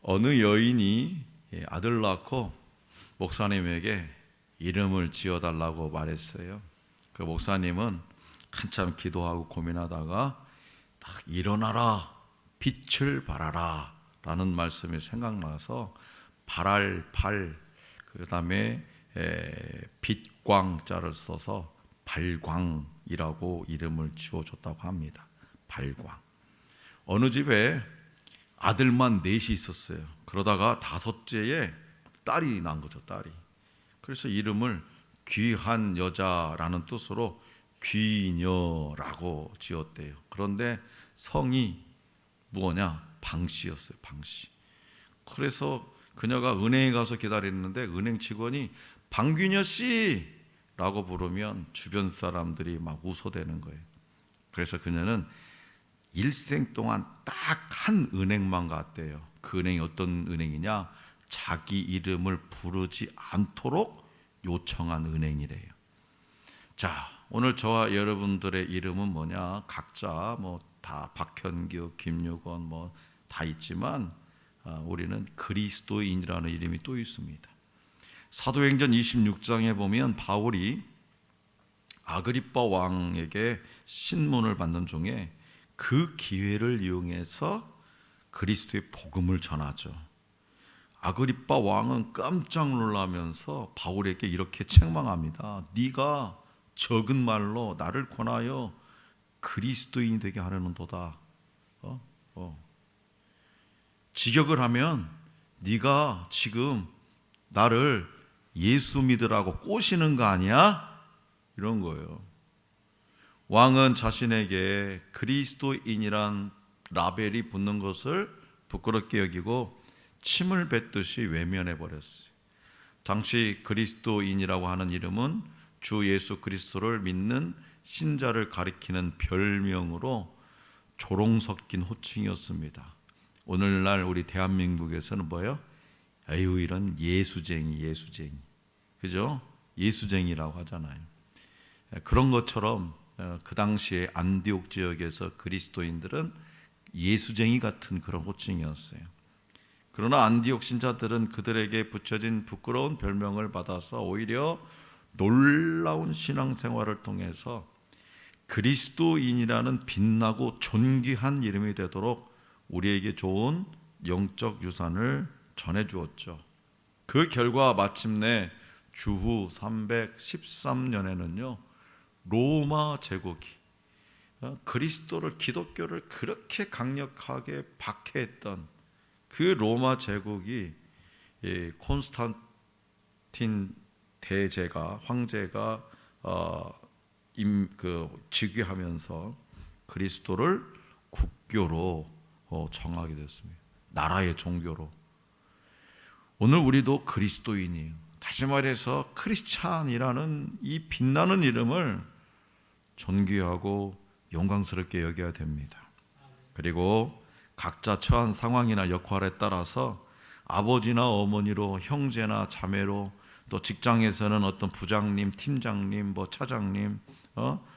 어느 여인이 아들 낳고 목사님에게 이름을 지어달라고 말했어요. 그 목사님은 한참 기도하고 고민하다가 딱 일어나라, 빛을 발하라 라는 말씀이 생각나서 발할 발, 그 다음에 빛광자를 써서 발광이라고 이름을 지어줬다고 합니다. 발광. 어느 집에 아들만 넷이 있었어요. 그러다가 다섯째에 딸이 난 거죠. 딸이. 그래서 이름을 귀한 여자라는 뜻으로 귀녀라고 지었대요. 그런데 성이 뭐냐? 방씨였어요. 방씨. 그래서 그녀가 은행에 가서 기다리는데 은행 직원이 방귀녀 씨라고 부르면 주변 사람들이 막 웃어대는 거예요. 그래서 그녀는 일생 동안 딱 한 은행만 갔대요. 그 은행이 어떤 은행이냐? 자기 이름을 부르지 않도록 요청한 은행이래요. 자, 오늘 저와 여러분들의 이름은 뭐냐? 각자 뭐 다 박현규, 김유건 뭐 다 있지만 우리는 그리스도인이라는 이름이 또 있습니다. 사도행전 26장에 보면 바울이 아그리빠 왕에게 신문을 받는 중에 그 기회를 이용해서 그리스도의 복음을 전하죠. 아그리빠 왕은 깜짝 놀라면서 바울에게 이렇게 책망합니다. 네가 적은 말로 나를 권하여 그리스도인이 되게 하려는도다. 직역을 하면 네가 지금 나를 예수 믿으라고 꼬시는 거 아니야? 이런 거예요. 왕은 자신에게 그리스도인이란 라벨이 붙는 것을 부끄럽게 여기고 침을 뱉듯이 외면해 버렸어요. 당시 그리스도인이라고 하는 이름은 주 예수 그리스도를 믿는 신자를 가리키는 별명으로 조롱 섞인 호칭이었습니다. 오늘날 우리 대한민국에서는 뭐예요? 아유, 이런 예수쟁이, 그죠? 예수쟁이라고 하잖아요. 그런 것처럼 그 당시에 안디옥 지역에서 그리스도인들은 예수쟁이 같은 그런 호칭이었어요. 그러나 안디옥 신자들은 그들에게 붙여진 부끄러운 별명을 받아서 오히려 놀라운 신앙생활을 통해서 그리스도인이라는 빛나고 존귀한 이름이 되도록 우리에게 좋은 영적 유산을 전해주었죠. 그 결과 마침내 주후 313년에는요 로마 제국이 그리스도를, 기독교를 그렇게 강력하게 박해했던 그 로마 제국이 콘스탄틴 대제가, 황제가 즉위하면서 그리스도를 국교로 정하게 됐습니다. 나라의 종교로. 오늘 우리도 그리스도인이에요. 다시 말해서 크리스찬이라는 이 빛나는 이름을 존귀하고 영광스럽게 여겨야 됩니다. 그리고 각자 처한 상황이나 역할에 따라서 아버지나 어머니로, 형제나 자매로, 또 직장에서는 어떤 부장님, 팀장님, 뭐 차장님,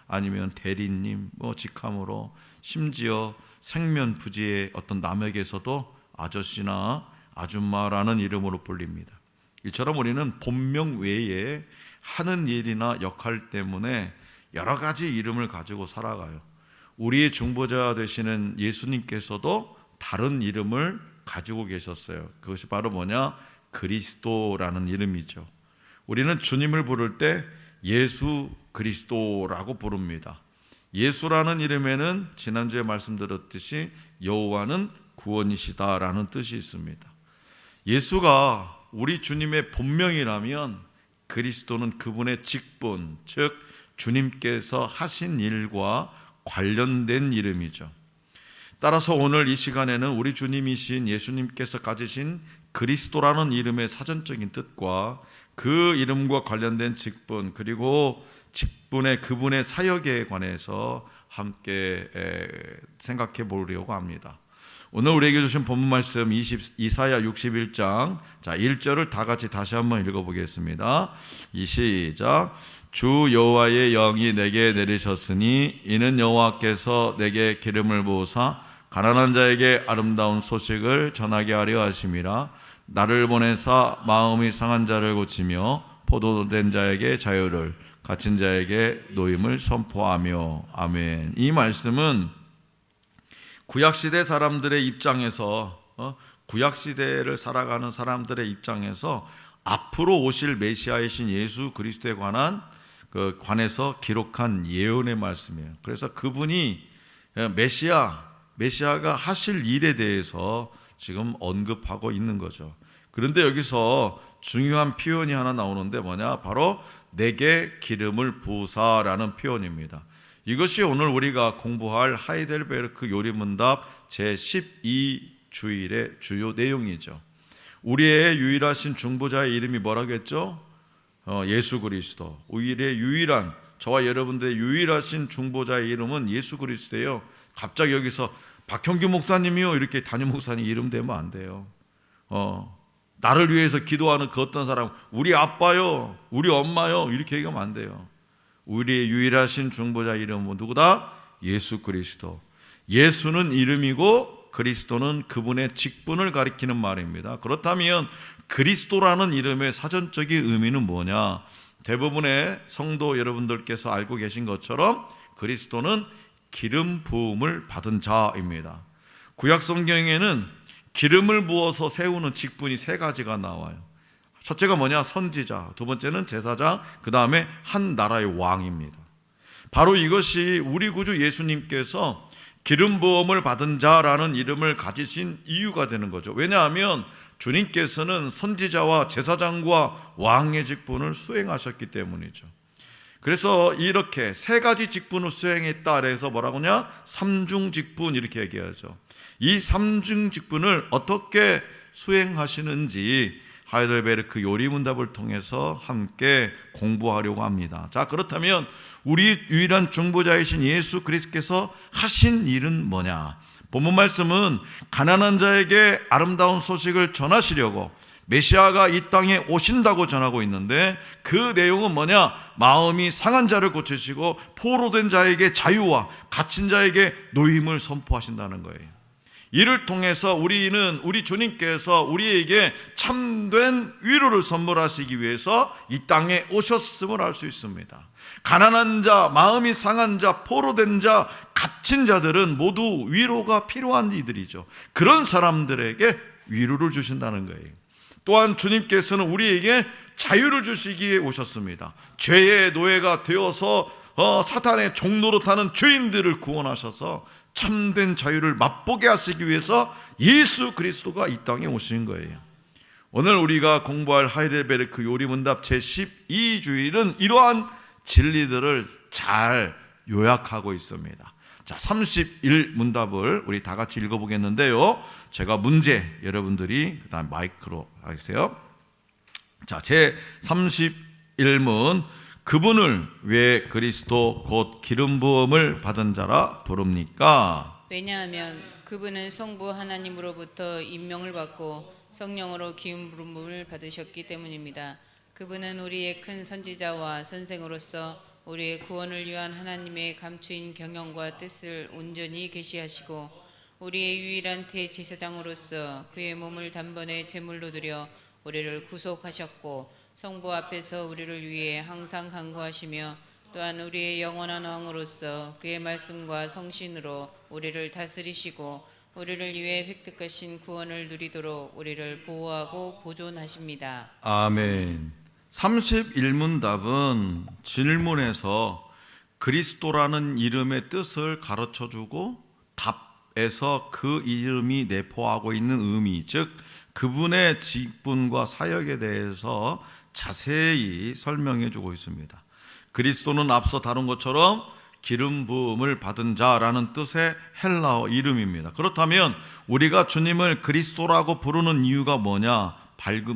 아니면 대리님, 뭐 직함으로, 심지어 생면부지의 어떤 남에게서도 아저씨나 아줌마라는 이름으로 불립니다. 이처럼 우리는 본명 외에 하는 일이나 역할 때문에 여러 가지 이름을 가지고 살아가요. 우리의 중보자 되시는 예수님께서도 다른 이름을 가지고 계셨어요. 그것이 바로 뭐냐? 그리스도라는 이름이죠. 우리는 주님을 부를 때 예수 그리스도라고 부릅니다. 예수라는 이름에는 지난주에 말씀드렸듯이 여호와는 구원이시다라는 뜻이 있습니다. 예수가 우리 주님의 본명이라면 그리스도는 그분의 직분, 즉 주님께서 하신 일과 관련된 이름이죠. 따라서 오늘 이 시간에는 우리 주님이신 예수님께서 가지신 그리스도라는 이름의 사전적인 뜻과 그 이름과 관련된 직분, 그리고 직분의 그분의 사역에 관해서 함께 생각해 보려고 합니다. 오늘 우리에게 주신 본문 말씀 이사야 61장 1절을 다 같이 다시 한번 읽어보겠습니다. 시작. 주 여호와의 영이 내게 내리셨으니 이는 여호와께서 내게 기름을 부으사 가난한 자에게 아름다운 소식을 전하게 하려 하심이라. 나를 보내사 마음이 상한 자를 고치며 포도된 자에게 자유를, 갇힌 자에게 노임을 선포하며. 아멘. 이 말씀은 구약시대 사람들의 입장에서, 구약시대를 살아가는 사람들의 입장에서 앞으로 오실 메시아이신 예수 그리스도에 관해서 기록한 예언의 말씀이에요. 그래서 그분이 메시아가 하실 일에 대해서 지금 언급하고 있는 거죠. 그런데 여기서 중요한 표현이 하나 나오는데 뭐냐? 바로 내게 기름을 부으사라는 표현입니다. 이것이 오늘 우리가 공부할 하이델베르크 요리문답 제12주일의 주요 내용이죠. 우리의 유일하신 중보자의 이름이 뭐라고 했죠? 예수 그리스도. 우리의 유일한, 저와 여러분들의 유일하신 중보자의 이름은 예수 그리스도예요. 갑자기 여기서 박형규 목사님이요 이렇게 담임 목사님 이름 대면 안 돼요. 나를 위해서 기도하는 그 어떤 사람, 우리 아빠요, 우리 엄마요 이렇게 얘기하면 안 돼요. 우리의 유일하신 중보자 이름은 누구다? 예수 그리스도. 예수는 이름이고 그리스도는 그분의 직분을 가리키는 말입니다. 그렇다면 그리스도라는 이름의 사전적인 의미는 뭐냐? 대부분의 성도 여러분들께서 알고 계신 것처럼 그리스도는 기름 부음을 받은 자입니다. 구약 성경에는 기름을 부어서 세우는 직분이 세 가지가 나와요. 첫째가 뭐냐? 선지자. 두 번째는 제사장. 그 다음에 한 나라의 왕입니다. 바로 이것이 우리 구주 예수님께서 기름 부음을 받은 자라는 이름을 가지신 이유가 되는 거죠. 왜냐하면 주님께서는 선지자와 제사장과 왕의 직분을 수행하셨기 때문이죠. 그래서 이렇게 세 가지 직분을 수행했다 그래서 뭐라고 하냐? 삼중 직분 이렇게 얘기하죠. 이 삼중 직분을 어떻게 수행하시는지 하이델베르크 요리문답을 통해서 함께 공부하려고 합니다. 자, 그렇다면 우리 유일한 중보자이신 예수 그리스도께서 하신 일은 뭐냐? 본문 말씀은 가난한 자에게 아름다운 소식을 전하시려고 메시아가 이 땅에 오신다고 전하고 있는데, 그 내용은 뭐냐? 마음이 상한 자를 고치시고 포로된 자에게 자유와 갇힌 자에게 노임을 선포하신다는 거예요. 이를 통해서 우리 주님께서 우리에게 참된 위로를 선물하시기 위해서 이 땅에 오셨음을 알 수 있습니다. 가난한 자, 마음이 상한 자, 포로된 자, 갇힌 자들은 모두 위로가 필요한 이들이죠. 그런 사람들에게 위로를 주신다는 거예요. 또한 주님께서는 우리에게 자유를 주시기 위해 오셨습니다. 죄의 노예가 되어서 사탄의 종로로 타는 죄인들을 구원하셔서 참된 자유를 맛보게 하시기 위해서 예수 그리스도가 이 땅에 오신 거예요. 오늘 우리가 공부할 하이델베르크 요리문답 제12주일은 이러한 진리들을 잘 요약하고 있습니다. 자, 31문답을 우리 다 같이 읽어보겠는데요. 제가 문제, 여러분들이 그 다음 마이크로 하세요. 자, 제31문, 그분을 왜 그리스도 곧 기름 부음을 받은 자라 부릅니까? 왜냐하면 그분은 성부 하나님으로부터 임명을 받고 성령으로 기름 부음을 받으셨기 때문입니다. 그분은 우리의 큰 선지자와 선생으로서 우리의 구원을 위한 하나님의 감추인 경영과 뜻을 온전히 계시하시고 우리의 유일한 대제사장으로서 그의 몸을 단번에 제물로 드려 우리를 구속하셨고 성부 앞에서 우리를 위해 항상 간구하시며 또한 우리의 영원한 왕으로서 그의 말씀과 성신으로 우리를 다스리시고 우리를 위해 획득하신 구원을 누리도록 우리를 보호하고 보존하십니다. 아멘. 31문답은 질문에서 그리스도라는 이름의 뜻을 가르쳐주고 답에서 그 이름이 내포하고 있는 의미, 즉 그분의 직분과 사역에 대해서 자세히 설명해 주고 있습니다. 그리스도는 앞서 다룬 것처럼 기름 부음을 받은 자라는 뜻의 헬라어 이름입니다. 그렇다면 우리가 주님을 그리스도라고 부르는 이유가 뭐냐?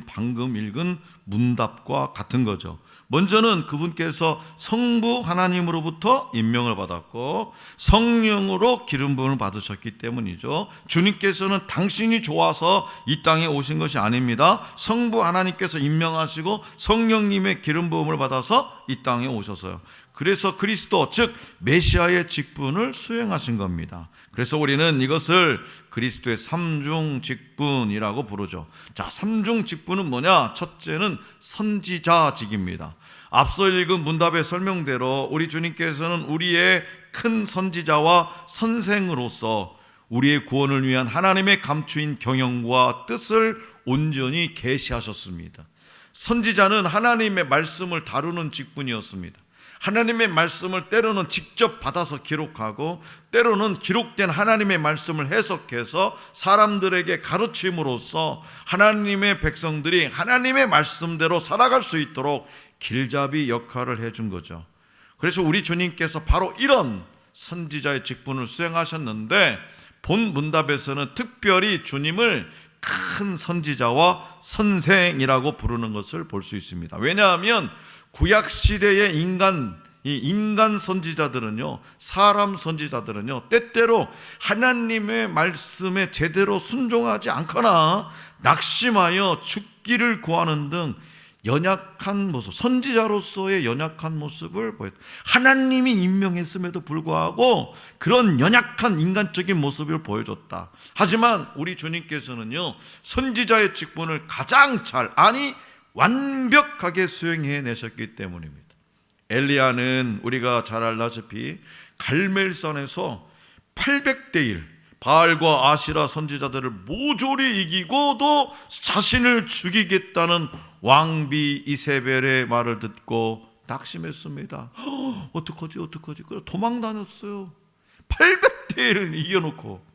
방금 읽은 문답과 같은 거죠. 먼저는 그분께서 성부 하나님으로부터 임명을 받았고 성령으로 기름 부음을 받으셨기 때문이죠. 주님께서는 당신이 좋아서 이 땅에 오신 것이 아닙니다. 성부 하나님께서 임명하시고 성령님의 기름 부음을 받아서 이 땅에 오셨어요. 그래서 그리스도 즉 메시아의 직분을 수행하신 겁니다. 그래서 우리는 이것을 그리스도의 삼중 직분이라고 부르죠. 자, 삼중 직분은 뭐냐? 첫째는 선지자직입니다. 앞서 읽은 문답의 설명대로 우리 주님께서는 우리의 큰 선지자와 선생으로서 우리의 구원을 위한 하나님의 감추인 경영과 뜻을 온전히 계시하셨습니다. 선지자는 하나님의 말씀을 다루는 직분이었습니다. 하나님의 말씀을 때로는 직접 받아서 기록하고 때로는 기록된 하나님의 말씀을 해석해서 사람들에게 가르침으로써 하나님의 백성들이 하나님의 말씀대로 살아갈 수 있도록 길잡이 역할을 해준 거죠. 그래서 우리 주님께서 바로 이런 선지자의 직분을 수행하셨는데 본 문답에서는 특별히 주님을 큰 선지자와 선생이라고 부르는 것을 볼 수 있습니다. 왜냐하면 구약시대의 인간 선지자들은요, 사람 선지자들은요, 때때로 하나님의 말씀에 제대로 순종하지 않거나 낙심하여 죽기를 구하는 등 연약한 모습, 선지자로서의 연약한 모습을 보였다. 하나님이 임명했음에도 불구하고 그런 연약한 인간적인 모습을 보여줬다. 하지만 우리 주님께서는요, 선지자의 직분을 가장 잘, 아니 완벽하게 수행해내셨기 때문입니다. 엘리야는 우리가 잘 알다시피 갈멜산에서 800대 1 바알과 아시라 선지자들을 모조리 이기고도 자신을 죽이겠다는 왕비 이세벨의 말을 듣고 낙심했습니다. 어떡하지? 그래서 도망 다녔어요. 800대 1을 이겨놓고.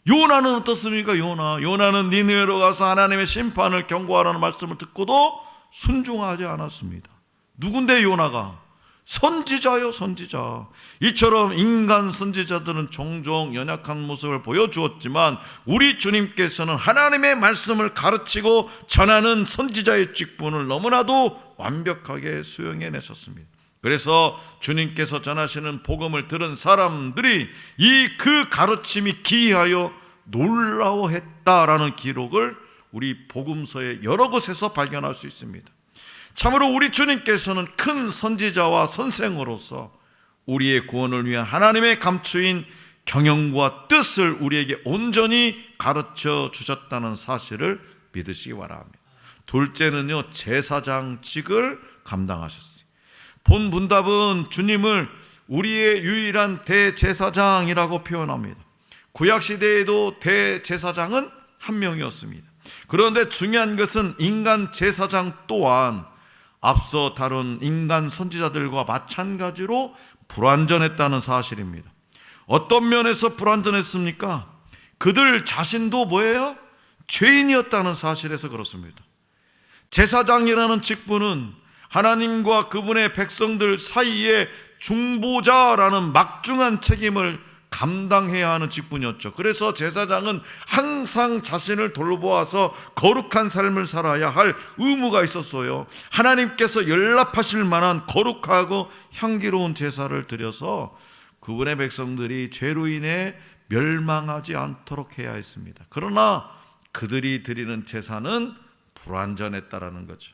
요나는 어떻습니까? 요나는 니느웨로 가서 하나님의 심판을 경고하라는 말씀을 듣고도 순종하지 않았습니다. 누군데 요나가? 선지자요, 선지자. 이처럼 인간 선지자들은 종종 연약한 모습을 보여주었지만 우리 주님께서는 하나님의 말씀을 가르치고 전하는 선지자의 직분을 너무나도 완벽하게 수행해내셨습니다. 그래서 주님께서 전하시는 복음을 들은 사람들이 그 가르침이 기이하여 놀라워했다라는 기록을 우리 복음서의 여러 곳에서 발견할 수 있습니다. 참으로 우리 주님께서는 큰 선지자와 선생으로서 우리의 구원을 위한 하나님의 감추인 경영과 뜻을 우리에게 온전히 가르쳐 주셨다는 사실을 믿으시기 바랍니다. 둘째는요, 제사장직을 감당하셨어요. 본 문답은 주님을 우리의 유일한 대제사장이라고 표현합니다. 구약시대에도 대제사장은 한 명이었습니다. 그런데 중요한 것은 인간 제사장 또한 앞서 다룬 인간 선지자들과 마찬가지로 불완전했다는 사실입니다. 어떤 면에서 불완전했습니까? 그들 자신도 뭐예요? 죄인이었다는 사실에서 그렇습니다. 제사장이라는 직분은 하나님과 그분의 백성들 사이에 중보자라는 막중한 책임을 감당해야 하는 직분이었죠. 그래서 제사장은 항상 자신을 돌보아서 거룩한 삶을 살아야 할 의무가 있었어요. 하나님께서 연락하실 만한 거룩하고 향기로운 제사를 드려서 그분의 백성들이 죄로 인해 멸망하지 않도록 해야 했습니다. 그러나 그들이 드리는 제사는 불완전했다라는 거죠.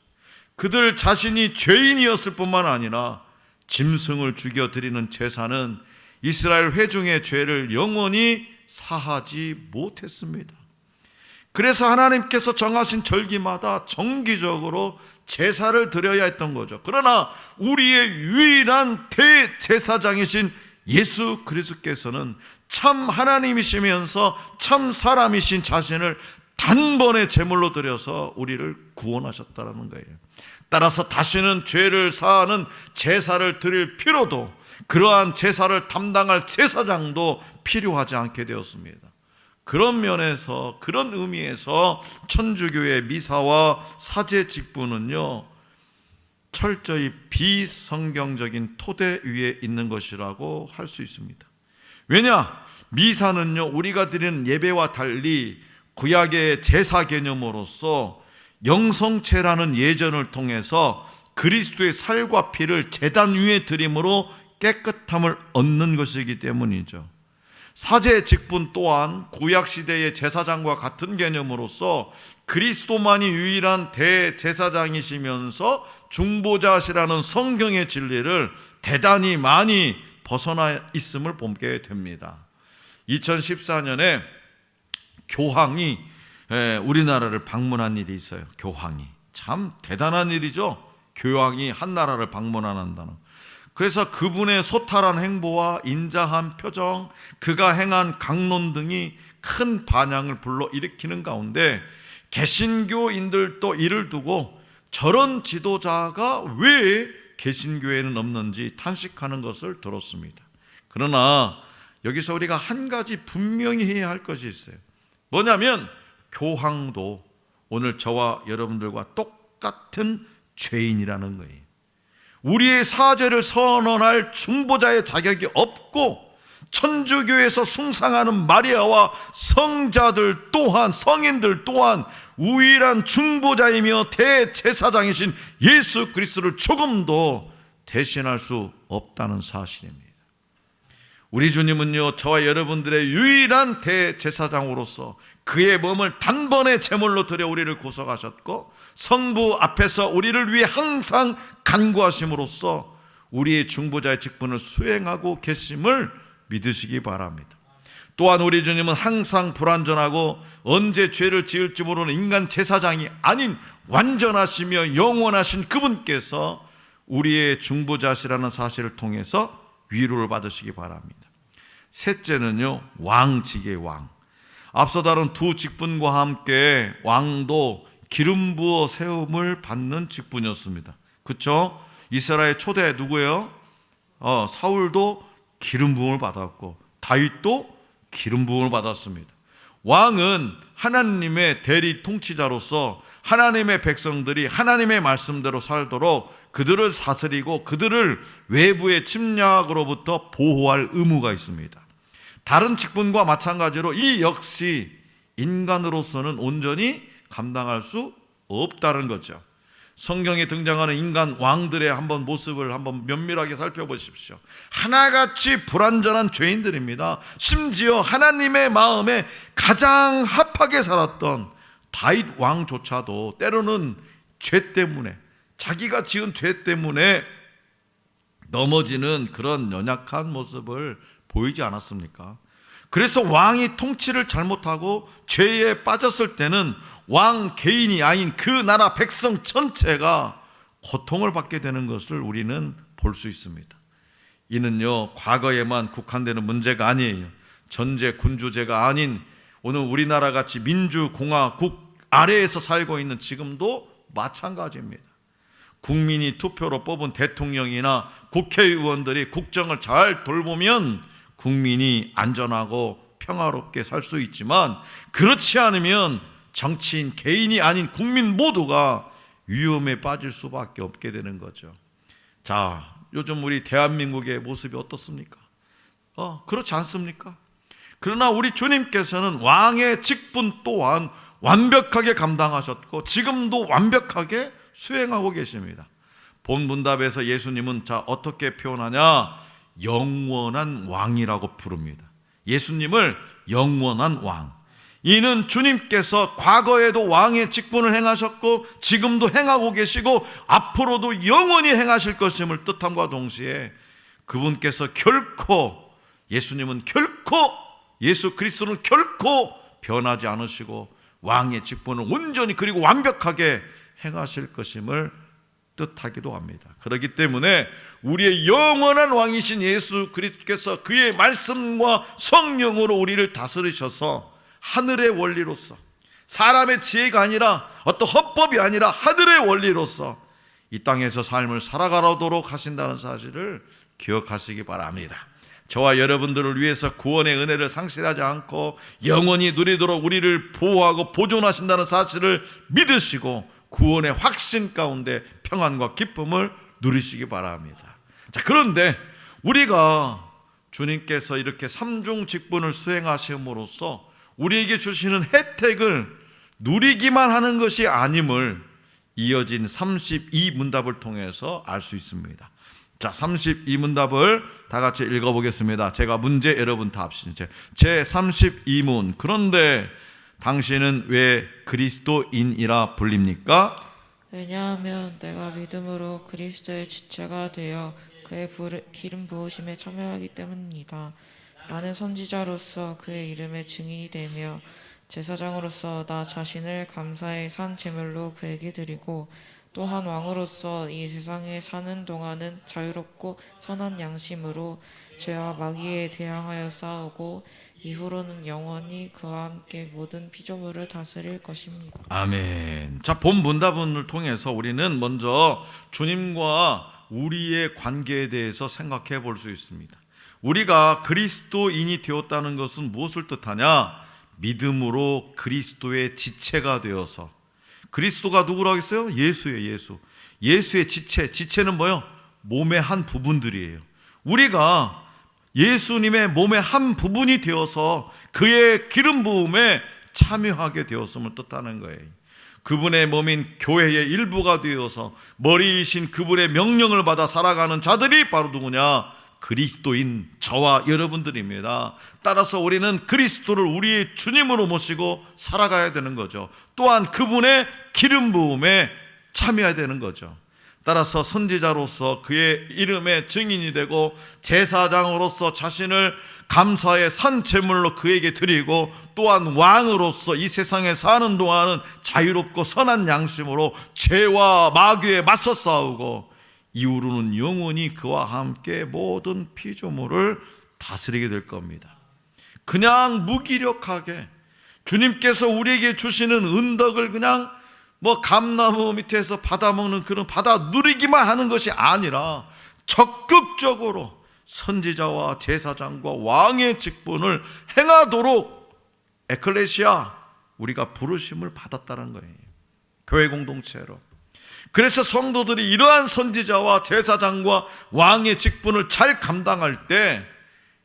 그들 자신이 죄인이었을 뿐만 아니라 짐승을 죽여 드리는 제사는 이스라엘 회중의 죄를 영원히 사하지 못했습니다. 그래서 하나님께서 정하신 절기마다 정기적으로 제사를 드려야 했던 거죠. 그러나 우리의 유일한 대제사장이신 예수 그리스도께서는 참 하나님이시면서 참 사람이신 자신을 단번에 제물로 드려서 우리를 구원하셨다는 거예요. 따라서 다시는 죄를 사하는 제사를 드릴 필요도, 그러한 제사를 담당할 제사장도 필요하지 않게 되었습니다. 그런 면에서, 그런 의미에서 천주교의 미사와 사제 직분은요, 철저히 비성경적인 토대 위에 있는 것이라고 할 수 있습니다. 왜냐? 미사는요, 우리가 드리는 예배와 달리 구약의 제사 개념으로서 영성체라는 예전을 통해서 그리스도의 살과 피를 제단 위에 드림으로 깨끗함을 얻는 것이기 때문이죠. 사제 직분 또한 구약시대의 제사장과 같은 개념으로서 그리스도만이 유일한 대제사장이시면서 중보자시라는 성경의 진리를 대단히 많이 벗어나 있음을 보게 됩니다. 2014년에 교황이 우리나라를 방문한 일이 있어요. 교황이 참 대단한 일이죠. 교황이 한 나라를 방문한다는. 그래서 그분의 소탈한 행보와 인자한 표정, 그가 행한 강론 등이 큰 반향을 불러일으키는 가운데 개신교인들도 이를 두고 저런 지도자가 왜 개신교에는 없는지 탄식하는 것을 들었습니다. 그러나 여기서 우리가 한 가지 분명히 해야 할 것이 있어요. 뭐냐면 교황도 오늘 저와 여러분들과 똑같은 죄인이라는 거예요. 우리의 사죄를 선언할 중보자의 자격이 없고 천주교에서 숭상하는 마리아와 성자들 또한, 성인들 또한 우일한 중보자이며 대제사장이신 예수 그리스도를 조금도 대신할 수 없다는 사실입니다. 우리 주님은요, 저와 여러분들의 유일한 대제사장으로서 그의 몸을 단번에 제물로 드려 우리를 구속하셨고, 성부 앞에서 우리를 위해 항상 간구하심으로써 우리의 중보자의 직분을 수행하고 계심을 믿으시기 바랍니다. 또한 우리 주님은 항상 불완전하고 언제 죄를 지을지 모르는 인간 제사장이 아닌 완전하시며 영원하신 그분께서 우리의 중보자시라는 사실을 통해서 위로를 받으시기 바랍니다. 셋째는요, 왕직의 왕. 앞서 다룬 두 직분과 함께 왕도 기름 부어 세움을 받는 직분이었습니다. 그렇죠? 이스라엘 초대 누구예요? 사울도 기름 부음을 받았고 다윗도 기름 부음을 받았습니다. 왕은 하나님의 대리 통치자로서 하나님의 백성들이 하나님의 말씀대로 살도록 그들을 다스리고 그들을 외부의 침략으로부터 보호할 의무가 있습니다. 다른 직분과 마찬가지로 이 역시 인간으로서는 온전히 감당할 수 없다는 거죠. 성경에 등장하는 인간 왕들의 한번 모습을 한번 면밀하게 살펴보십시오. 하나같이 불완전한 죄인들입니다. 심지어 하나님의 마음에 가장 합하게 살았던 다윗 왕조차도 때로는 죄 때문에, 자기가 지은 죄 때문에 넘어지는 그런 연약한 모습을 보이지 않았습니까? 그래서 왕이 통치를 잘못하고 죄에 빠졌을 때는 왕 개인이 아닌 그 나라 백성 전체가 고통을 받게 되는 것을 우리는 볼 수 있습니다. 이는요, 과거에만 국한되는 문제가 아니에요. 전제 군주제가 아닌 오늘 우리나라 같이 민주공화국 아래에서 살고 있는 지금도 마찬가지입니다. 국민이 투표로 뽑은 대통령이나 국회의원들이 국정을 잘 돌보면 국민이 안전하고 평화롭게 살 수 있지만, 그렇지 않으면 정치인 개인이 아닌 국민 모두가 위험에 빠질 수밖에 없게 되는 거죠. 자, 요즘 우리 대한민국의 모습이 어떻습니까? 그렇지 않습니까? 그러나 우리 주님께서는 왕의 직분 또한 완벽하게 감당하셨고 지금도 완벽하게 수행하고 계십니다. 본문답에서 예수님은 어떻게 표현하냐? 영원한 왕이라고 부릅니다. 예수님을 영원한 왕. 이는 주님께서 과거에도 왕의 직분을 행하셨고 지금도 행하고 계시고 앞으로도 영원히 행하실 것임을 뜻함과 동시에 그분께서 예수님은 결코, 예수 그리스도는 결코 변하지 않으시고 왕의 직분을 온전히 그리고 완벽하게 행하실 것임을 뜻하기도 합니다. 그렇기 때문에 우리의 영원한 왕이신 예수 그리스도께서 그의 말씀과 성령으로 우리를 다스리셔서 하늘의 원리로서, 사람의 지혜가 아니라 어떤 헌법이 아니라 하늘의 원리로서 이 땅에서 삶을 살아가도록 하신다는 사실을 기억하시기 바랍니다. 저와 여러분들을 위해서 구원의 은혜를 상실하지 않고 영원히 누리도록 우리를 보호하고 보존하신다는 사실을 믿으시고 구원의 확신 가운데 평안과 기쁨을 누리시기 바랍니다. 자, 그런데 우리가 주님께서 이렇게 삼중 직분을 수행하심으로써 우리에게 주시는 혜택을 누리기만 하는 것이 아님을 이어진 32문답을 통해서 알 수 있습니다. 자, 32문답을 다 같이 읽어보겠습니다. 제가 문제, 여러분 답신. 제 32문. 그런데 당신은 왜 그리스도인이라 불립니까? 왜냐하면 내가 믿음으로 그리스도의 지체가 되어 그의 기름 부으심에 참여하기 때문입니다. 나는 선지자로서 그의 이름의 증인이 되며 제사장으로서 나 자신을 감사의 산 제물로 그에게 드리고 또한 왕으로서 이 세상에 사는 동안은 자유롭고 선한 양심으로 죄와 마귀에 대항하여 싸우고 이후로는 영원히 그와 함께 모든 피조물을 다스릴 것입니다. 아멘. 자, 본 문답을 통해서 우리는 먼저 주님과 우리의 관계에 대해서 생각해 볼 수 있습니다. 우리가 그리스도인이 되었다는 것은 무엇을 뜻하냐? 믿음으로 그리스도의 지체가 되어서, 그리스도가 누구라고 했어요? 예수예요. 예수. 예수의 지체는 뭐예요? 몸의 한 부분들이에요. 우리가 예수님의 몸의 한 부분이 되어서 그의 기름 부음에 참여하게 되었음을 뜻하는 거예요. 그분의 몸인 교회의 일부가 되어서 머리이신 그분의 명령을 받아 살아가는 자들이 바로 누구냐? 그리스도인 저와 여러분들입니다. 따라서 우리는 그리스도를 우리의 주님으로 모시고 살아가야 되는 거죠. 또한 그분의 기름 부음에 참여해야 되는 거죠. 따라서 선지자로서 그의 이름의 증인이 되고 제사장으로서 자신을 감사의 산 제물로 그에게 드리고 또한 왕으로서 이 세상에 사는 동안은 자유롭고 선한 양심으로 죄와 마귀에 맞서 싸우고 이후로는 영원히 그와 함께 모든 피조물을 다스리게 될 겁니다. 그냥 무기력하게 주님께서 우리에게 주시는 은덕을 그냥 감나무 밑에서 받아먹는 그런 받아 누리기만 하는 것이 아니라 적극적으로 선지자와 제사장과 왕의 직분을 행하도록 에클레시아, 우리가 부르심을 받았다는 거예요. 교회 공동체로. 그래서 성도들이 이러한 선지자와 제사장과 왕의 직분을 잘 감당할 때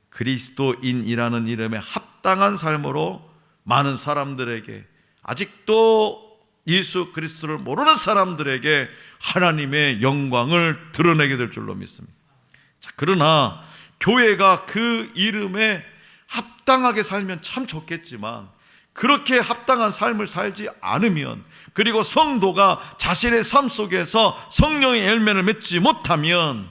그리스도인이라는 이름에 합당한 삶으로 많은 사람들에게, 아직도 예수 그리스도를 모르는 사람들에게 하나님의 영광을 드러내게 될 줄로 믿습니다. 자, 그러나 교회가 그 이름에 합당하게 살면 참 좋겠지만 그렇게 합당한 삶을 살지 않으면, 그리고 성도가 자신의 삶 속에서 성령의 열매를 맺지 못하면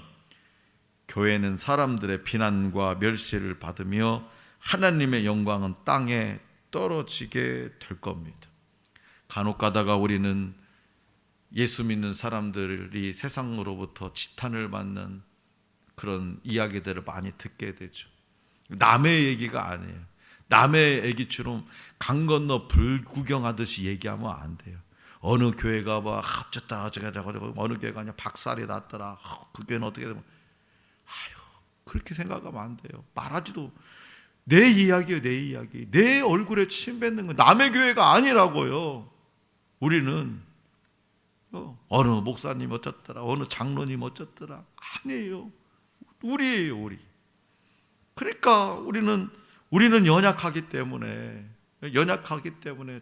교회는 사람들의 비난과 멸시를 받으며 하나님의 영광은 땅에 떨어지게 될 겁니다. 간혹 가다가 우리는 예수 믿는 사람들이 세상으로부터 지탄을 받는 그런 이야기들을 많이 듣게 되죠. 남의 얘기가 아니에요. 남의 얘기처럼 강 건너 불 구경하듯이 얘기하면 안 돼요. 어느 교회가 어쩌다 저쩌고 어느 교회가 그냥 박살이 났더라. 그 교회는 어떻게 되면 그렇게 생각하면 안 돼요. 말하지도, 내 이야기예요. 내 이야기. 내 얼굴에 침 뱉는 건 남의 교회가 아니라고요. 우리는 어느 목사님 어쩌더라, 어느 장로님 어쩌더라, 아니에요. 우리예요, 우리. 그러니까 우리는 연약하기 때문에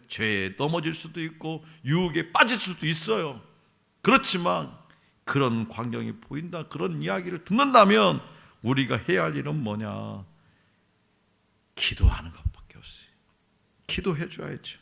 죄에 넘어질 수도 있고 유혹에 빠질 수도 있어요. 그렇지만 그런 광경이 보인다, 그런 이야기를 듣는다면 우리가 해야 할 일은 뭐냐? 기도하는 것밖에 없어요. 기도해 줘야죠.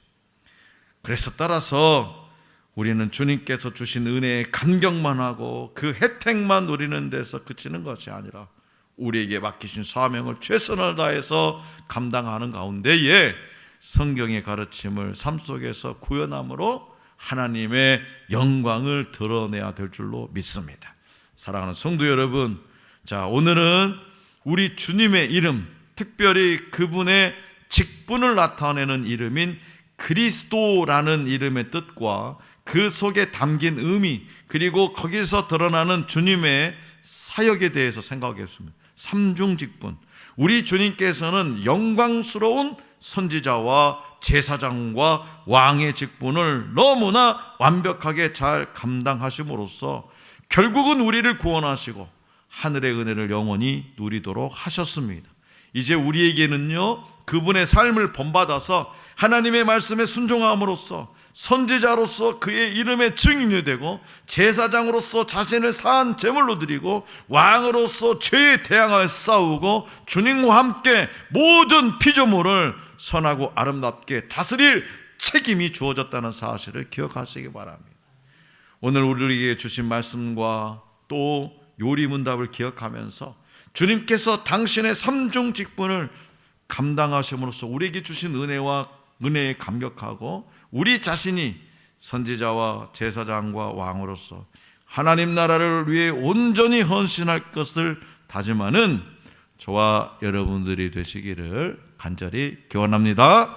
그래서 따라서 우리는 주님께서 주신 은혜에 감격만 하고 그 혜택만 누리는 데서 그치는 것이 아니라 우리에게 맡기신 사명을 최선을 다해서 감당하는 가운데에 성경의 가르침을 삶 속에서 구현함으로 하나님의 영광을 드러내야 될 줄로 믿습니다. 사랑하는 성도 여러분, 자, 오늘은 우리 주님의 이름, 특별히 그분의 직분을 나타내는 이름인 그리스도라는 이름의 뜻과 그 속에 담긴 의미, 그리고 거기서 드러나는 주님의 사역에 대해서 생각하겠습니다. 삼중직분. 우리 주님께서는 영광스러운 선지자와 제사장과 왕의 직분을 너무나 완벽하게 잘 감당하심으로써 결국은 우리를 구원하시고 하늘의 은혜를 영원히 누리도록 하셨습니다. 이제 우리에게는요, 그분의 삶을 본받아서 하나님의 말씀에 순종함으로써 선지자로서 그의 이름의 증인이 되고 제사장으로서 자신을 산 제물로 드리고 왕으로서 죄에 대항하여 싸우고 주님과 함께 모든 피조물을 선하고 아름답게 다스릴 책임이 주어졌다는 사실을 기억하시기 바랍니다. 오늘 우리에게 주신 말씀과 또 요리문답을 기억하면서 주님께서 당신의 삼중 직분을 감당하심으로써 우리에게 주신 은혜에 감격하고 우리 자신이 선지자와 제사장과 왕으로서 하나님 나라를 위해 온전히 헌신할 것을 다짐하는 저와 여러분들이 되시기를 간절히 기원합니다.